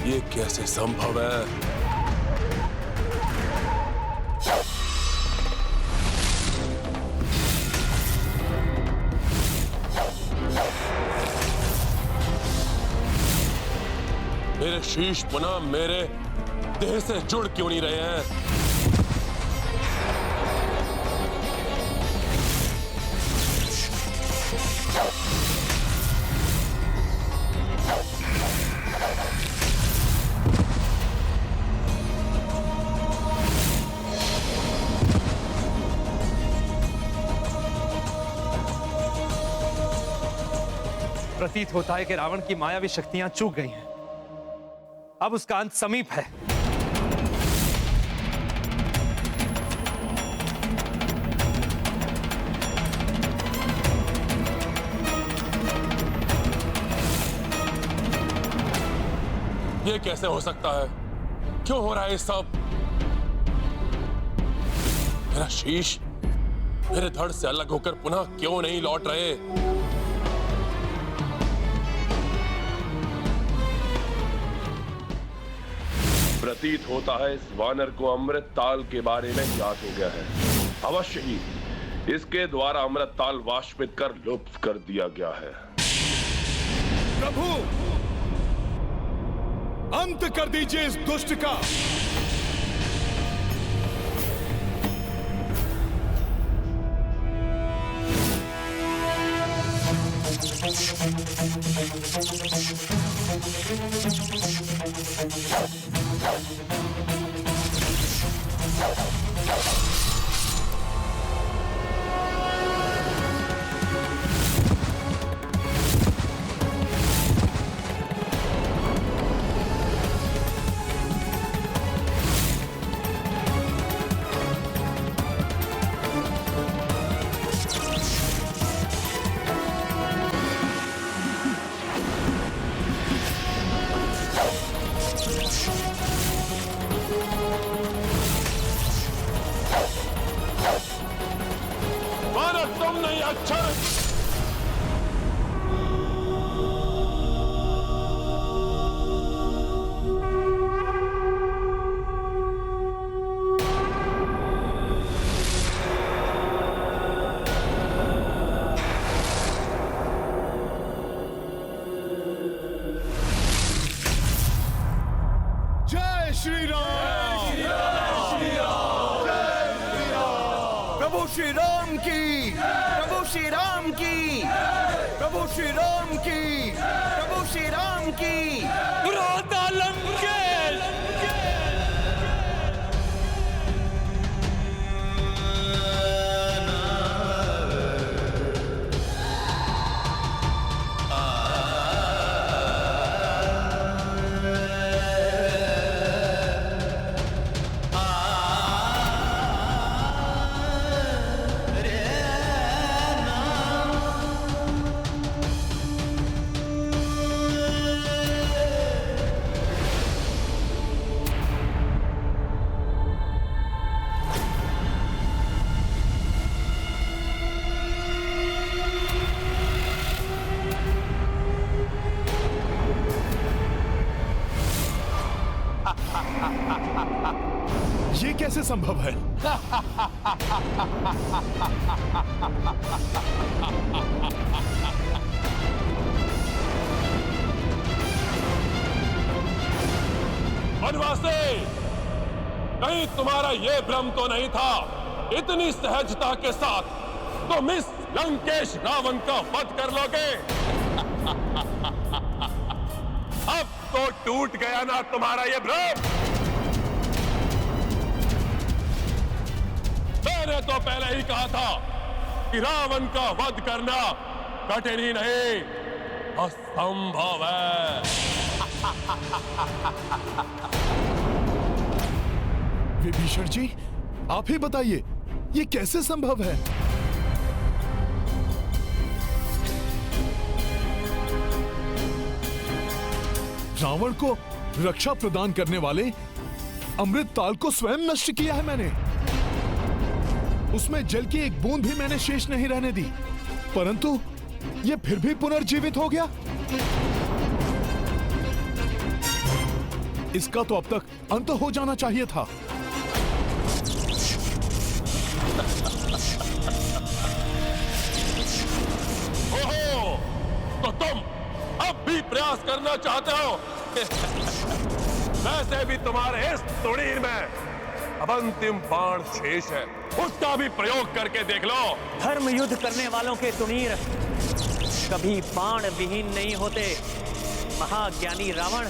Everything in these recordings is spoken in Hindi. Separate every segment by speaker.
Speaker 1: ये कैसे संभव है? मेरे शीश पुनः मेरे देह से जुड़ क्यों नहीं रहे हैं?
Speaker 2: प्रतीत होता है कि रावण की मायावी शक्तियां चूक गई हैं। अब उसका अंत समीप है।
Speaker 1: ये कैसे हो सकता है? क्यों हो रहा है ये सब? मेरा शीश मेरे धड़ से अलग होकर पुनः क्यों नहीं लौट रहे?
Speaker 3: प्रतीत होता है इस वानर को अमृत ताल के बारे में ज्ञात हो गया है। अवश्य ही इसके द्वारा अमृत ताल वाष्पित कर लुप्त कर दिया गया है।
Speaker 4: प्रभु, अंत कर दीजिए इस दुष्ट का।
Speaker 1: तुम नहीं अच्छा।
Speaker 4: जय श्री राम। प्रभु श्री राम की, प्रभु श्री राम की, प्रभु श्री राम की, प्रभु श्री राम की।
Speaker 2: क्रोध लंकेश।
Speaker 4: ये कैसे संभव है?
Speaker 1: वनवासी, कहीं तुम्हारा यह भ्रम तो नहीं था इतनी सहजता के साथ तुम इस लंकेश रावण का वध कर लोगे? अब तो टूट गया ना तुम्हारा यह भ्रम। मैंने तो पहले ही कहा था कि रावण का वध करना कठिन ही नहीं असंभव है।
Speaker 4: विभीषण जी, आप ही बताइए, ये कैसे संभव है? रावण को रक्षा प्रदान करने वाले अमृत ताल को स्वयं नष्ट किया है मैंने। उसमें जल की एक बूंद भी मैंने शेष नहीं रहने दी, परंतु यह फिर भी पुनर्जीवित हो गया।
Speaker 5: इसका तो अब तक अंत हो जाना चाहिए था।
Speaker 1: ओहो, तो तुम अब भी प्रयास करना चाहते हो? वैसे भी तुम्हारे इस तुड़ीर में अब अंतिम बाण शेष है, उसका भी प्रयोग करके देख लो।
Speaker 6: धर्म युद्ध करने वालों के तुणीर कभी बाण विहीन नहीं होते, महाज्ञानी रावण।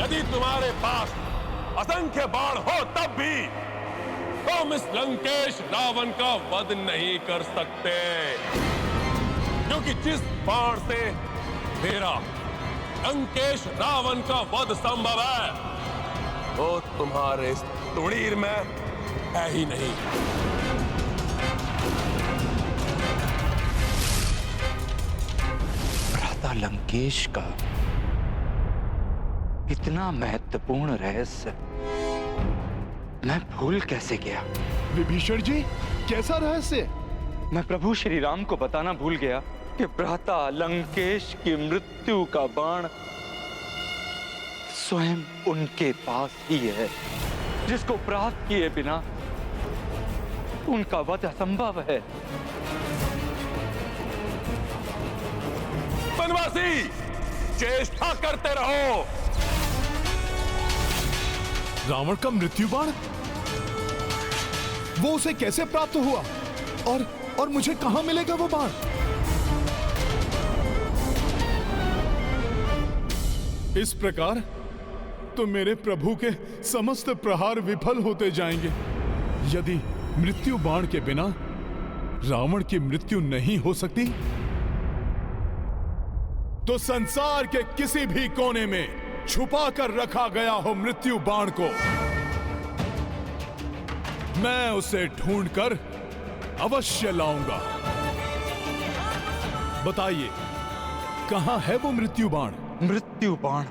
Speaker 1: यदि तुम्हारे पास असंख्य बाण हो तब भी तुम इस लंकेश रावण का वध नहीं कर सकते, क्योंकि जिस बाण से मेरा लंकेश रावण का वध संभव है वो तुम्हारे इस तुड़ीर में है ही नहीं।
Speaker 7: भ्राता लंकेश का इतना महत्वपूर्ण रहस्य मैं भूल कैसे गया?
Speaker 5: विभीषण जी, कैसा रहस्य?
Speaker 7: मैं प्रभु श्री राम को बताना भूल गया कि भ्राता लंकेश की मृत्यु का बाण स्वयं उनके पास ही है, जिसको प्राप्त किए बिना उनका वध असंभव है।
Speaker 1: वनवासी, चेष्टा करते रहो।
Speaker 5: रावण का मृत्यु बाण, वो उसे कैसे प्राप्त हुआ? और मुझे कहां मिलेगा वो बाण? इस प्रकार तो मेरे प्रभु के समस्त प्रहार विफल होते जाएंगे। यदि मृत्यु बाण के बिना रावण की मृत्यु नहीं हो सकती, तो संसार के किसी भी कोने में छुपा कर रखा गया हो मृत्यु बाण को, मैं उसे ढूंढकर अवश्य लाऊंगा। बताइए, कहां है वो मृत्यु बाण?
Speaker 7: मृत्यु बाण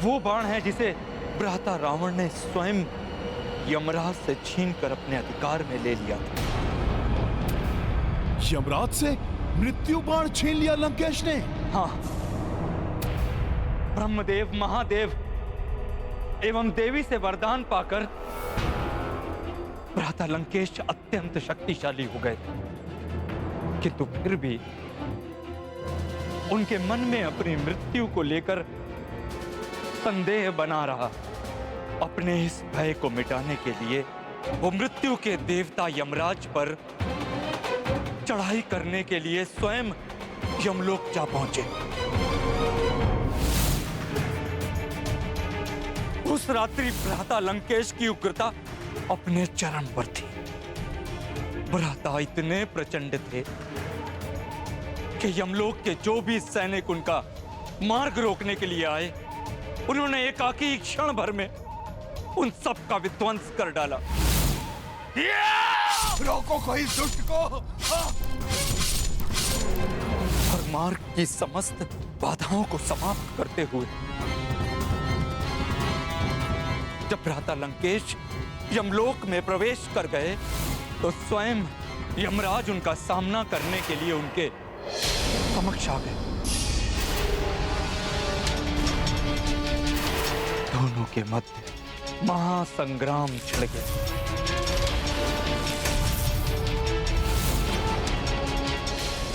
Speaker 7: वो बाण है जिसे भ्राता रावण ने स्वयं यमराज से छीनकर अपने अधिकार में ले लिया था।
Speaker 5: यमराज से मृत्यु बाण छीन लिया लंकेश ने?
Speaker 7: हाँ, ब्रह्मदेव, महादेव एवं देवी से वरदान पाकर भ्राता लंकेश अत्यंत शक्तिशाली हो गए, किंतु फिर भी उनके मन में अपनी मृत्यु को लेकर संदेह बना रहा। अपने इस भय को मिटाने के लिए वो मृत्यु के देवता यमराज पर चढ़ाई करने के लिए स्वयं यमलोक जा पहुंचे। उस रात्रि भ्राता लंकेश की उग्रता अपने चरम पर थी। भ्राता इतने प्रचंड थे कि यमलोक के जो भी सैनिक उनका मार्ग रोकने के लिए आए, उन्होंने एकाकी क्षण भर में उन सब का विध्वंस कर डाला।
Speaker 5: रोको कोई दुष्ट को!
Speaker 7: और मार्ग की समस्त बाधाओं को समाप्त करते हुए जब भ्राता लंकेश यमलोक में प्रवेश कर गए, तो स्वयं यमराज उनका सामना करने के लिए उनके समक्ष आ गए। दोनों के मध्य महासंग्राम छिड़ गया।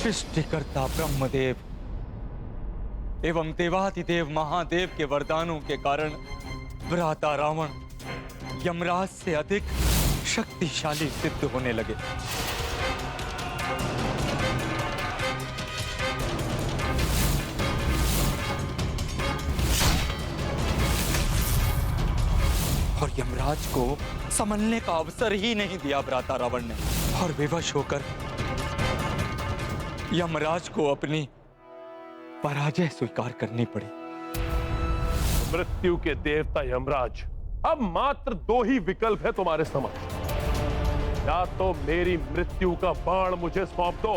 Speaker 7: सृष्टिकर्ता ब्रह्मदेव एवं देवाधिदेव महादेव के वरदानों के कारण भ्राता रावण यमराज से अधिक शक्तिशाली सिद्ध होने लगे। और यमराज को संभलने का अवसर ही नहीं दिया भ्राता रावण ने, और विवश होकर यमराज को अपनी पराजय स्वीकार करनी पड़ी।
Speaker 1: मृत्यु के देवता यमराज, अब मात्र दो ही विकल्प है तुम्हारे समक्ष। या तो मेरी मृत्यु का बाण मुझे सौंप दो,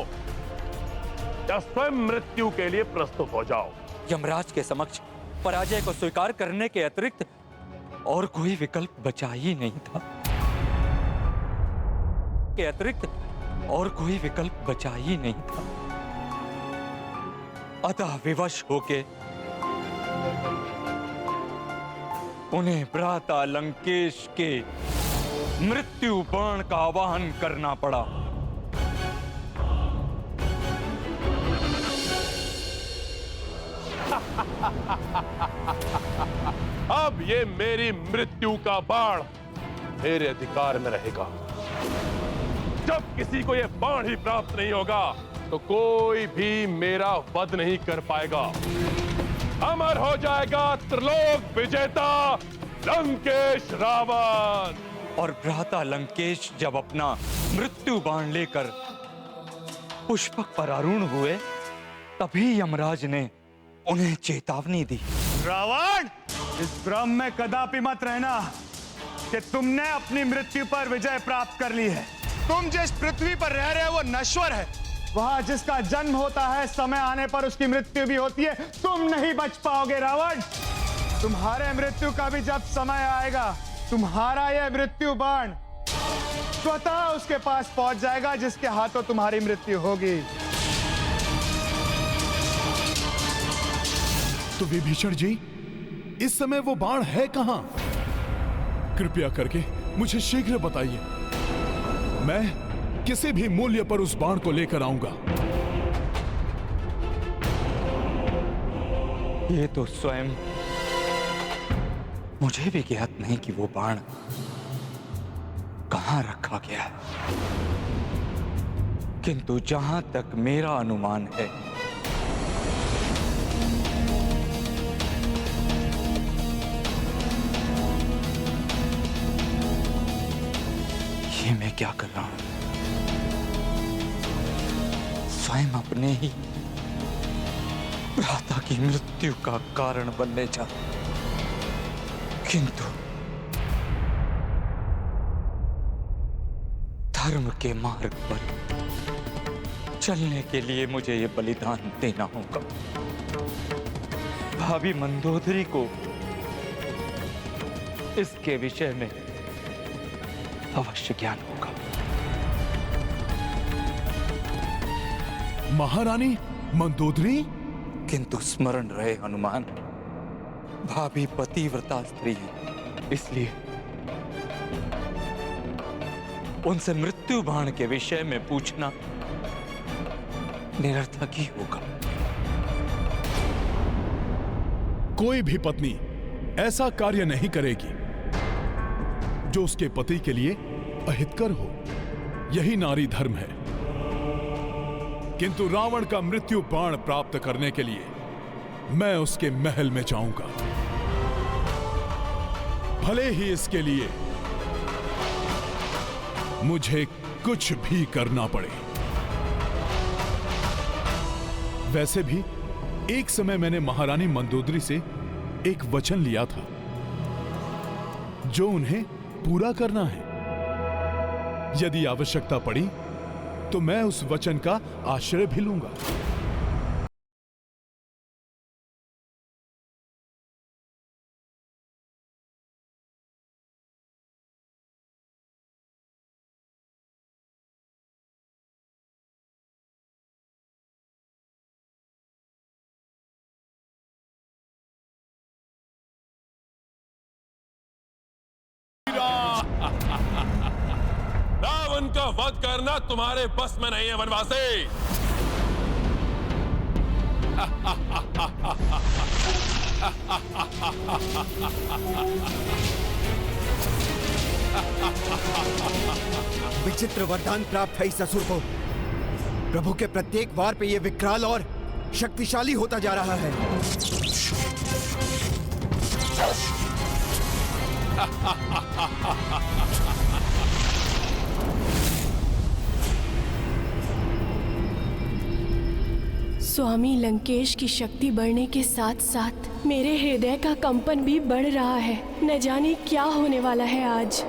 Speaker 1: या स्वयं मृत्यु के लिए प्रस्तुत हो जाओ।
Speaker 7: यमराज के समक्ष पराजय को स्वीकार करने के अतिरिक्त और कोई विकल्प बचा ही नहीं था। के अतिरिक्त और कोई विकल्प बचा ही नहीं था। अतः विवश होके उन्हें भ्राता लंकेश के मृत्यु बाण का आवाहन करना पड़ा।
Speaker 1: अब ये मेरी मृत्यु का बाण मेरे अधिकार में रहेगा। जब किसी को यह बाण ही प्राप्त नहीं होगा तो कोई भी मेरा वध नहीं कर पाएगा। अमर हो जाएगा त्रिलोक विजेता लंकेश रावण।
Speaker 7: और भ्राता लंकेश जब अपना मृत्यु बाण लेकर पुष्पक पर आरूढ़ हुए, तभी यमराज ने उन्हें चेतावनी दी।
Speaker 8: रावण, इस भ्रम में कदापि मत रहना कि तुमने अपनी मृत्यु पर विजय प्राप्त कर ली है। तुम जिस पृथ्वी पर रह रहे हो वो नश्वर है। वहां जिसका जन्म होता है, समय आने पर उसकी मृत्यु भी होती है। तुम नहीं बच पाओगे रावण। तुम्हारे मृत्यु का भी जब समय आएगा, तुम्हारा यह मृत्यु बाण स्वतः उसके पास पहुंच जाएगा जिसके हाथों तुम्हारी मृत्यु होगी।
Speaker 5: तो विभीषण जी, इस समय वो बाण है कहां? कृपया करके मुझे शीघ्र बताइए। मैं किसी भी मूल्य पर उस बाण को लेकर आऊंगा।
Speaker 7: ये तो स्वयं मुझे भी ज्ञात नहीं कि वो बाण कहां रखा गया है, किंतु जहां तक मेरा अनुमान है, ये मैं क्या कर रहा हूं? स्वयं अपने ही भ्राता की मृत्यु का कारण बनने जा, किंतु धर्म के मार्ग पर चलने के लिए मुझे यह बलिदान देना होगा। भाभी मंदोदरी को इसके विषय में अवश्य ज्ञान होगा।
Speaker 5: महारानी मंदोदरी?
Speaker 7: किंतु स्मरण रहे हनुमान, भाभी पतिव्रता स्त्री है, इसलिए उनसे मृत्यु बाण के विषय में पूछना निरर्थक ही होगा।
Speaker 5: कोई भी पत्नी ऐसा कार्य नहीं करेगी जो उसके पति के लिए अहितकर हो। यही नारी धर्म है। किंतु रावण का मृत्यु बाण प्राप्त करने के लिए मैं उसके महल में जाऊंगा, भले ही इसके लिए मुझे कुछ भी करना पड़े। वैसे भी एक समय मैंने महारानी मंदोदरी से एक वचन लिया था जो उन्हें पूरा करना है। यदि आवश्यकता पड़ी तो मैं उस वचन का आश्रय भी लूंगा।
Speaker 1: रावण का वध करना तुम्हारे बस में नहीं है वनवासी।
Speaker 4: विचित्र वरदान प्राप्त है इस असुर को। प्रभु के प्रत्येक वार पे ये विकराल और शक्तिशाली होता जा रहा है।
Speaker 9: स्वामी लंकेश की शक्ति बढ़ने के साथ साथ मेरे हृदय का कंपन भी बढ़ रहा है। न जाने क्या होने वाला है आज।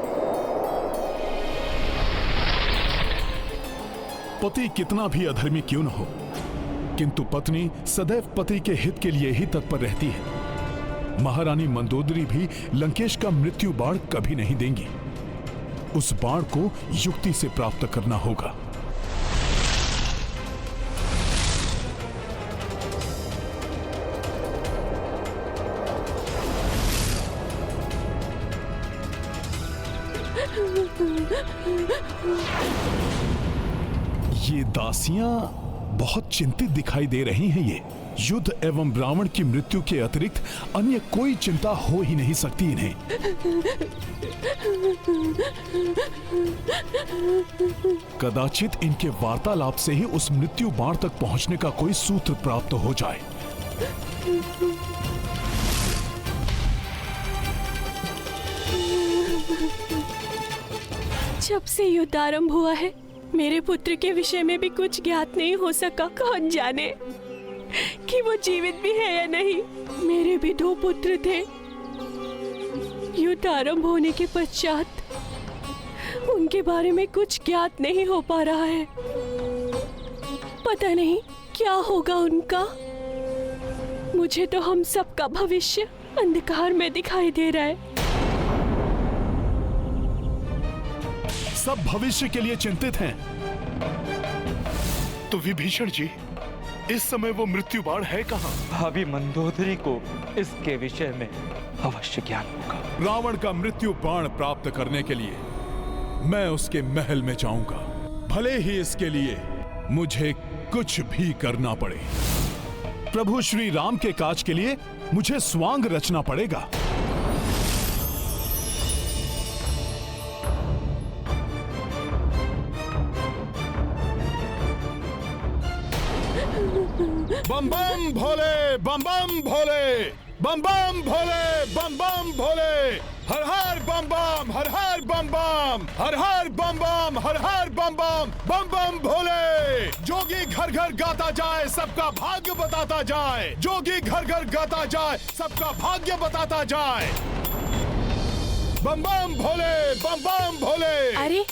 Speaker 5: पति कितना भी अधर्मी क्यों न हो, किंतु पत्नी सदैव पति के हित के लिए ही तत्पर रहती है। महारानी मंदोदरी भी लंकेश का मृत्यु बाण कभी नहीं देंगी। उस बाण को युक्ति से प्राप्त करना होगा। ये दासियां बहुत चिंतित दिखाई दे रही हैं। ये युद्ध एवं रावण की मृत्यु के अतिरिक्त अन्य कोई चिंता हो ही नहीं सकती इन्हें। कदाचित इनके वार्तालाप से ही उस मृत्यु बाण तक पहुंचने का कोई सूत्र प्राप्त हो जाए।
Speaker 9: जब से युद्ध आरंभ हुआ है, मेरे पुत्र के विषय में भी कुछ ज्ञात नहीं हो सका। कौन जाने कि वो जीवित भी है या नहीं। मेरे भी 2 पुत्र थे। युद्ध आरंभ होने के पश्चात उनके बारे में कुछ ज्ञात नहीं हो पा रहा है। पता नहीं क्या होगा उनका। मुझे तो हम सबका भविष्य अंधकार में दिखाई दे रहा है।
Speaker 5: सब भविष्य के लिए चिंतित हैं।
Speaker 8: तो विभीषण जी, इस समय वो मृत्यु बाण है कहाँ?
Speaker 7: भाभी मंदोदरी को इसके विषय में अवश्य ज्ञान होगा।
Speaker 5: रावण का मृत्यु बाण प्राप्त करने के लिए मैं उसके महल में जाऊंगा, भले ही इसके लिए मुझे कुछ भी करना पड़े। प्रभु श्री राम के काज के लिए मुझे स्वांग रचना पड़ेगा। बम बम भोले, बम बम भोले, बम बम भोले, बम बम भोले, हर हर बम बम, हर हर बम बम, हर हर बम बम, हर हर बम बम, बम बम भोले। जोगी घर घर गाता जाए, सबका भाग्य बताता जाए। जोगी घर घर गाता जाए, सबका भाग्य बताता जाए। बम बम भोले, बम बम भोले।
Speaker 9: अरे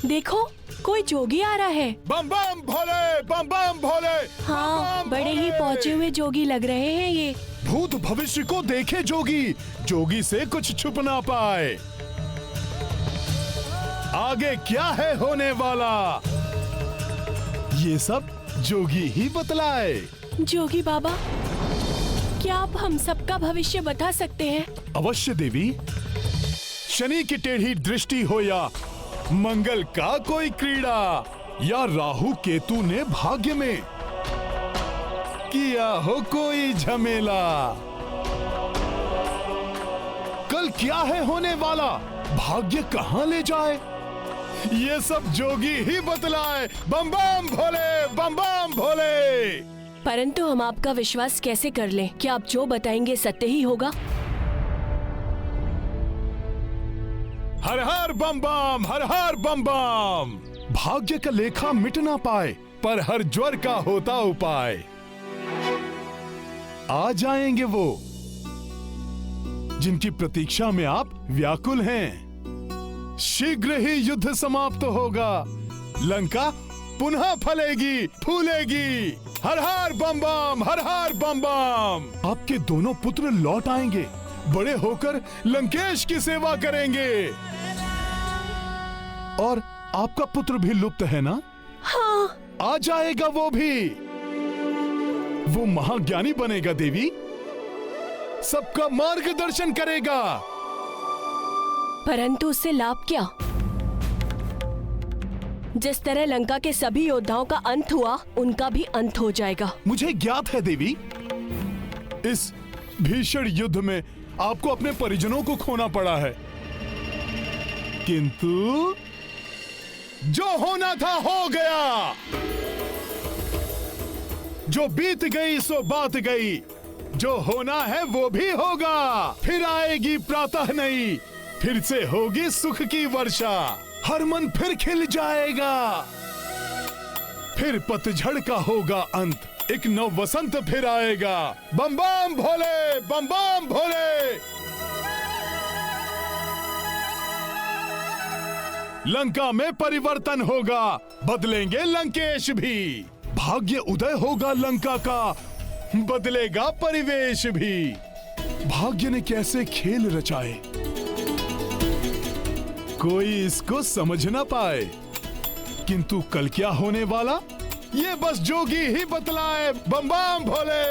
Speaker 9: देखो, कोई जोगी आ रहा है।
Speaker 5: बम बम भोले, बम बम भोले।
Speaker 9: हाँ, बड़े ही पहुंचे हुए जोगी लग रहे हैं ये।
Speaker 5: भूत भविष्य को देखे जोगी, जोगी से कुछ छुप ना पाए। आगे क्या है होने वाला, ये सब जोगी ही बतलाए।
Speaker 9: जोगी बाबा, क्या आप हम सबका भविष्य बता सकते हैं?
Speaker 5: अवश्य देवी। शनि की टेढ़ी दृष्टि हो या मंगल का कोई क्रीड़ा, या राहु केतु ने भाग्य में किया हो कोई झमेला, कल क्या है होने वाला, भाग्य कहां ले जाए, ये सब जोगी ही बतलाए। बम बम भोले, बम बम भोले।
Speaker 9: परंतु हम आपका विश्वास कैसे कर लें? क्या आप जो बताएंगे सत्य ही होगा?
Speaker 5: हर हर बम बम, हर हर बम बम। भाग्य का लेखा मिट ना पाए, पर हर ज्वर का होता उपाय। आ जाएंगे वो जिनकी प्रतीक्षा में आप व्याकुल हैं। शीघ्र ही युद्ध समाप्त होगा, लंका पुनः फलेगी फूलेगी। हर हर बम बम, हर हर बम बम। आपके दोनों पुत्र लौट आएंगे, बड़े होकर लंकेश की सेवा करेंगे। और आपका पुत्र भी लुप्त है ना?
Speaker 9: हाँ।
Speaker 5: आ जाएगा वो भी। वो महाज्ञानी बनेगा देवी, सबका मार्गदर्शन करेगा।
Speaker 9: परंतु उससे लाभ क्या? जिस तरह लंका के सभी योद्धाओं का अंत हुआ, उनका भी अंत हो जाएगा।
Speaker 5: मुझे ज्ञात है देवी, इस भीषण युद्ध में आपको अपने परिजनों को खोना पड़ा है, किंतु जो होना था हो गया। जो बीत गई सो बात गई, जो होना है वो भी होगा। फिर आएगी प्रातः नई, फिर से होगी सुख की वर्षा। हर मन फिर खिल जाएगा, फिर पतझड़ का होगा अंत। एक नव वसंत फिर आएगा। बम बम भोले, बम बम भोले। लंका में परिवर्तन होगा, बदलेंगे लंकेश भी। भाग्य उदय होगा लंका का, बदलेगा परिवेश भी। भाग्य ने कैसे खेल रचाए, कोई इसको समझ ना पाए। किंतु कल क्या होने वाला, ये बस जोगी ही बतलाए। बम बम भोले।